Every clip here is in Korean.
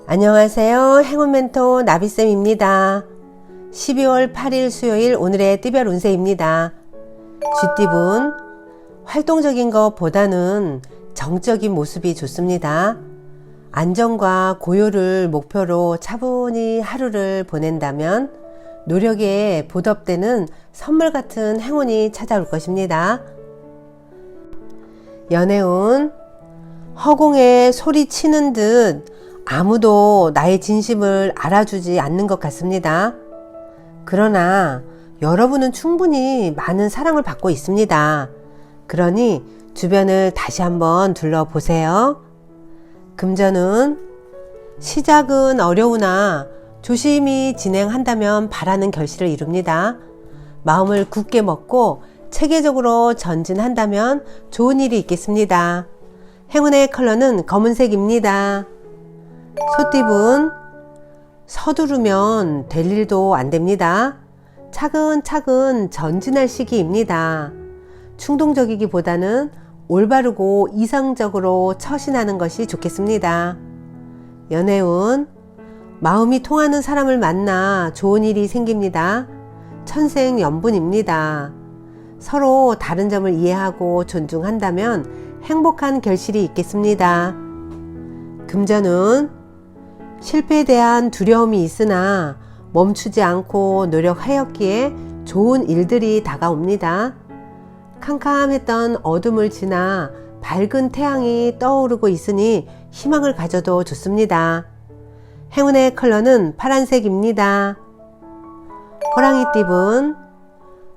안녕하세요. 행운멘토 나비쌤입니다. 12월 8일 수요일 오늘의 띠별 운세입니다. 쥐띠분, 활동적인 것보다는 정적인 모습이 좋습니다. 안정과 고요를 목표로 차분히 하루를 보낸다면 노력에 보답되는 선물 같은 행운이 찾아올 것입니다. 연애운, 허공에 소리치는 듯 아무도 나의 진심을 알아주지 않는 것 같습니다. 그러나 여러분은 충분히 많은 사랑을 받고 있습니다. 그러니 주변을 다시 한번 둘러보세요. 금전은 시작은 어려우나 조심히 진행한다면 바라는 결실을 이룹니다. 마음을 굳게 먹고 체계적으로 전진한다면 좋은 일이 있겠습니다. 행운의 컬러는 검은색입니다. 소띠분, 서두르면 될 일도 안 됩니다. 차근차근 전진할 시기입니다. 충동적이기보다는 올바르고 이성적으로 처신하는 것이 좋겠습니다. 연애운, 마음이 통하는 사람을 만나 좋은 일이 생깁니다. 천생연분입니다. 서로 다른 점을 이해하고 존중한다면 행복한 결실이 있겠습니다. 금전운, 실패에 대한 두려움이 있으나 멈추지 않고 노력하였기에 좋은 일들이 다가옵니다. 캄캄했던 어둠을 지나 밝은 태양이 떠오르고 있으니 희망을 가져도 좋습니다. 행운의 컬러는 파란색입니다. 호랑이띠분,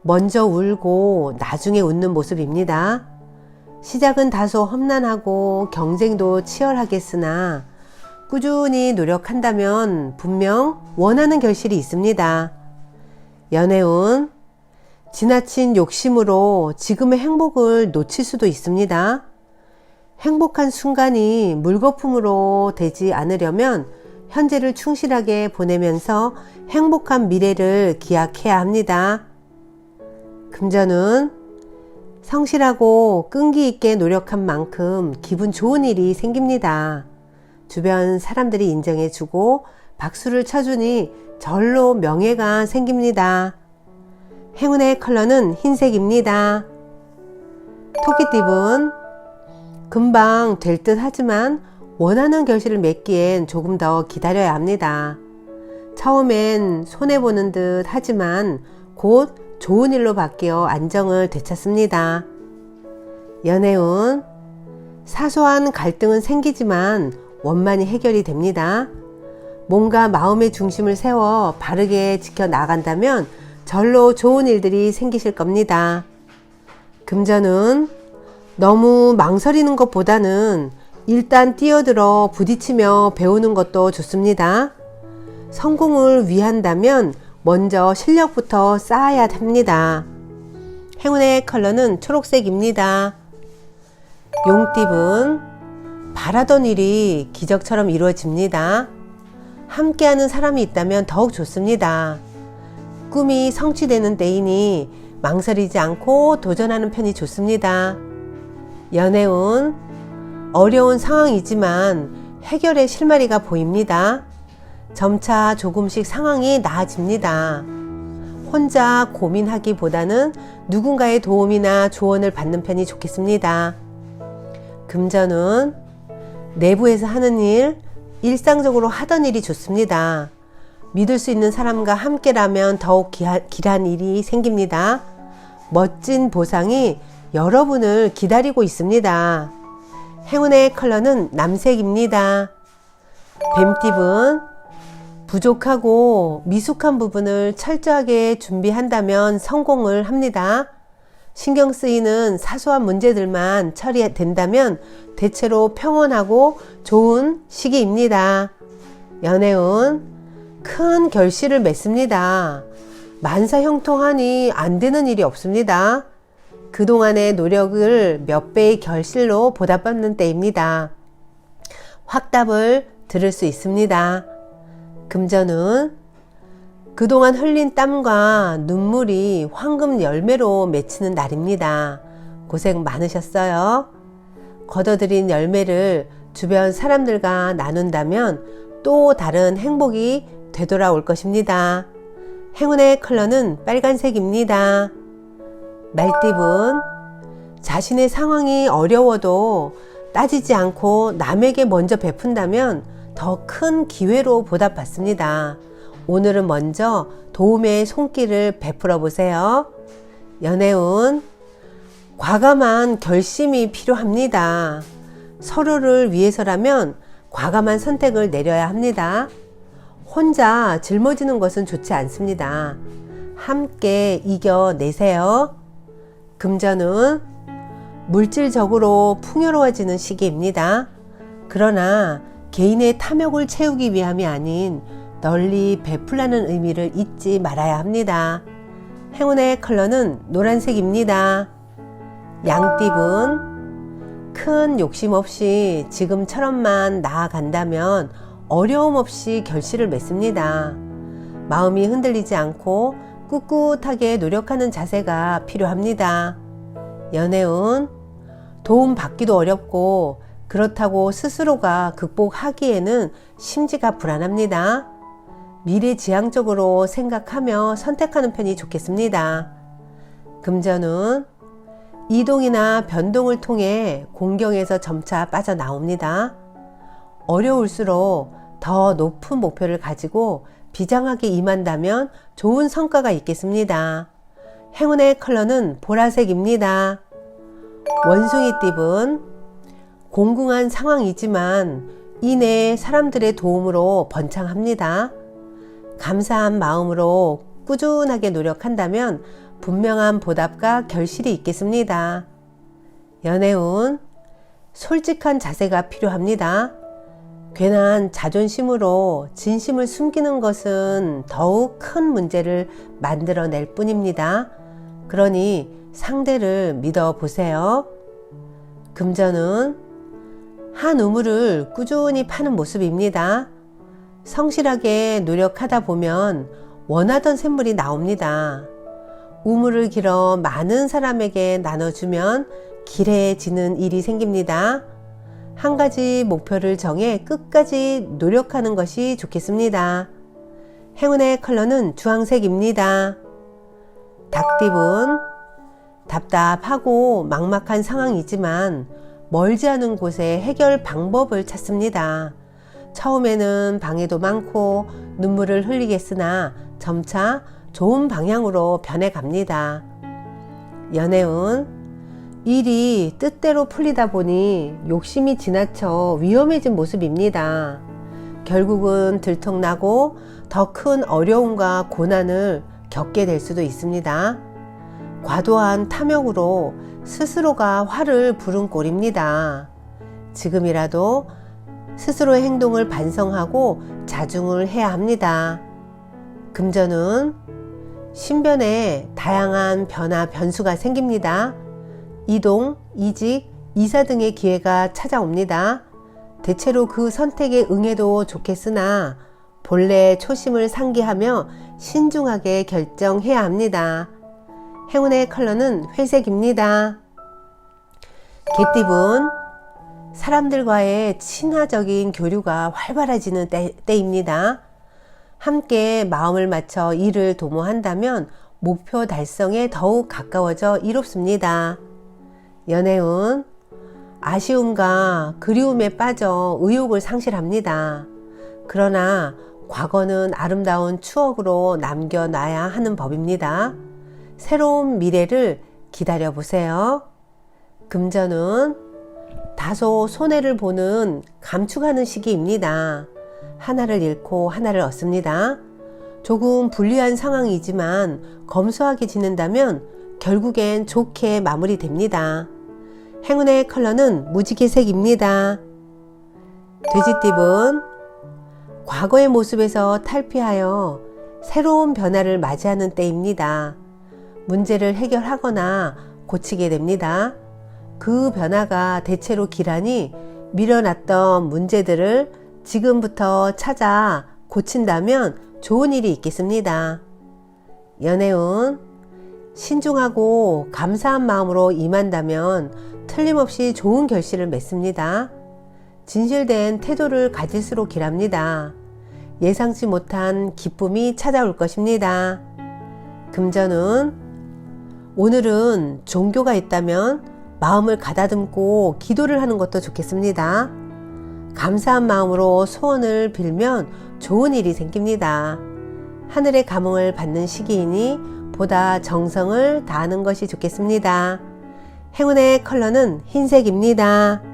먼저 울고 나중에 웃는 모습입니다. 시작은 다소 험난하고 경쟁도 치열하겠으나 꾸준히 노력한다면 분명 원하는 결실이 있습니다. 연애운, 지나친 욕심으로 지금의 행복을 놓칠 수도 있습니다. 행복한 순간이 물거품으로 되지 않으려면 현재를 충실하게 보내면서 행복한 미래를 기약해야 합니다. 금전운, 성실하고 끈기 있게 노력한 만큼 기분 좋은 일이 생깁니다. 주변 사람들이 인정해주고 박수를 쳐주니 절로 명예가 생깁니다. 행운의 컬러는 흰색입니다. 토끼띠분, 금방 될 듯 하지만 원하는 결실을 맺기엔 조금 더 기다려야 합니다. 처음엔 손해보는 듯 하지만 곧 좋은 일로 바뀌어 안정을 되찾습니다. 연애운, 사소한 갈등은 생기지만 원만히 해결이 됩니다. 뭔가 마음의 중심을 세워 바르게 지켜나간다면 절로 좋은 일들이 생기실 겁니다. 금전은 너무 망설이는 것보다는 일단 뛰어들어 부딪히며 배우는 것도 좋습니다. 성공을 위한다면 먼저 실력부터 쌓아야 합니다. 행운의 컬러는 초록색입니다. 용띠분, 바라던 일이 기적처럼 이루어집니다. 함께하는 사람이 있다면 더욱 좋습니다. 꿈이 성취되는 때이니 망설이지 않고 도전하는 편이 좋습니다. 연애운, 어려운 상황이지만 해결의 실마리가 보입니다. 점차 조금씩 상황이 나아집니다. 혼자 고민하기보다는 누군가의 도움이나 조언을 받는 편이 좋겠습니다. 금전은 내부에서 하는 일, 일상적으로 하던 일이 좋습니다. 믿을 수 있는 사람과 함께라면 더욱 길한 일이 생깁니다. 멋진 보상이 여러분을 기다리고 있습니다. 행운의 컬러는 남색입니다. 뱀띠분, 부족하고 미숙한 부분을 철저하게 준비한다면 성공을 합니다. 신경 쓰이는 사소한 문제들만 처리된다면 대체로 평온하고 좋은 시기입니다. 연애운, 큰 결실을 맺습니다. 만사형통하니 안 되는 일이 없습니다. 그동안의 노력을 몇 배의 결실로 보답받는 때입니다. 확답을 들을 수 있습니다. 금전은 그동안 흘린 땀과 눈물이 황금 열매로 맺히는 날입니다. 고생 많으셨어요. 거둬들인 열매를 주변 사람들과 나눈다면 또 다른 행복이 되돌아올 것입니다. 행운의 컬러는 빨간색입니다. 말띠분, 자신의 상황이 어려워도 따지지 않고 남에게 먼저 베푼다면 더 큰 기회로 보답받습니다. 오늘은 먼저 도움의 손길을 베풀어 보세요. 연애운, 과감한 결심이 필요합니다. 서로를 위해서라면 과감한 선택을 내려야 합니다. 혼자 짊어지는 것은 좋지 않습니다. 함께 이겨내세요. 금전운, 물질적으로 풍요로워지는 시기입니다. 그러나 개인의 탐욕을 채우기 위함이 아닌 널리 베풀라는 의미를 잊지 말아야 합니다. 행운의 컬러는 노란색입니다. 양띠분, 큰 욕심 없이 지금처럼만 나아간다면 어려움 없이 결실을 맺습니다. 마음이 흔들리지 않고 꿋꿋하게 노력하는 자세가 필요합니다. 연애운, 도움 받기도 어렵고 그렇다고 스스로가 극복하기에는 심지가 불안합니다. 미래지향적으로 생각하며 선택하는 편이 좋겠습니다. 금전운, 이동이나 변동을 통해 공경에서 점차 빠져나옵니다. 어려울수록 더 높은 목표를 가지고 비장하게 임한다면 좋은 성과가 있겠습니다. 행운의 컬러는 보라색입니다. 원숭이띠분, 공공한 상황이지만 이내 사람들의 도움으로 번창합니다. 감사한 마음으로 꾸준하게 노력한다면 분명한 보답과 결실이 있겠습니다. 연애운, 솔직한 자세가 필요합니다. 괜한 자존심으로 진심을 숨기는 것은 더욱 큰 문제를 만들어낼 뿐입니다. 그러니 상대를 믿어보세요. 금전은 한 우물을 꾸준히 파는 모습입니다. 성실하게 노력하다 보면 원하던 샘물이 나옵니다. 우물을 길어 많은 사람에게 나눠주면 길해지는 일이 생깁니다. 한 가지 목표를 정해 끝까지 노력하는 것이 좋겠습니다. 행운의 컬러는 주황색입니다. 닭띠분, 답답하고 막막한 상황이지만 멀지 않은 곳에 해결 방법을 찾습니다. 처음에는 방해도 많고 눈물을 흘리겠으나 점차 좋은 방향으로 변해갑니다. 연애운, 일이 뜻대로 풀리다 보니 욕심이 지나쳐 위험해진 모습입니다. 결국은 들통나고 더 큰 어려움과 고난을 겪게 될 수도 있습니다. 과도한 탐욕으로 스스로가 화를 부른 꼴입니다. 지금이라도 스스로의 행동을 반성하고 자중을 해야 합니다. 금전은 신변에 다양한 변화, 변수가 생깁니다. 이동, 이직, 이사 등의 기회가 찾아옵니다. 대체로 그 선택에 응해도 좋겠으나 본래 초심을 상기하며 신중하게 결정해야 합니다. 행운의 컬러는 회색입니다. 개띠분, 사람들과의 친화적인 교류가 활발해지는 때입니다. 함께 마음을 맞춰 일을 도모한다면 목표 달성에 더욱 가까워져 이롭습니다. 연애운, 아쉬움과 그리움에 빠져 의욕을 상실합니다. 그러나 과거는 아름다운 추억으로 남겨놔야 하는 법입니다. 새로운 미래를 기다려 보세요. 금전은 다소 손해를 보는 감축하는 시기입니다. 하나를 잃고 하나를 얻습니다. 조금 불리한 상황이지만 검소하게 지낸다면 결국엔 좋게 마무리됩니다. 행운의 컬러는 무지개색입니다. 돼지띠분, 과거의 모습에서 탈피하여 새로운 변화를 맞이하는 때입니다. 문제를 해결하거나 고치게 됩니다. 그 변화가 대체로 기란이 밀어놨던 문제들을 지금부터 찾아 고친다면 좋은 일이 있겠습니다. 연애운, 신중하고 감사한 마음으로 임한다면 틀림없이 좋은 결실을 맺습니다. 진실된 태도를 가질수록 길합니다. 예상치 못한 기쁨이 찾아올 것입니다. 금전운, 오늘은 종교가 있다면 마음을 가다듬고 기도를 하는 것도 좋겠습니다. 감사한 마음으로 소원을 빌면 좋은 일이 생깁니다. 하늘의 감흥을 받는 시기이니 보다 정성을 다하는 것이 좋겠습니다. 행운의 컬러는 흰색입니다.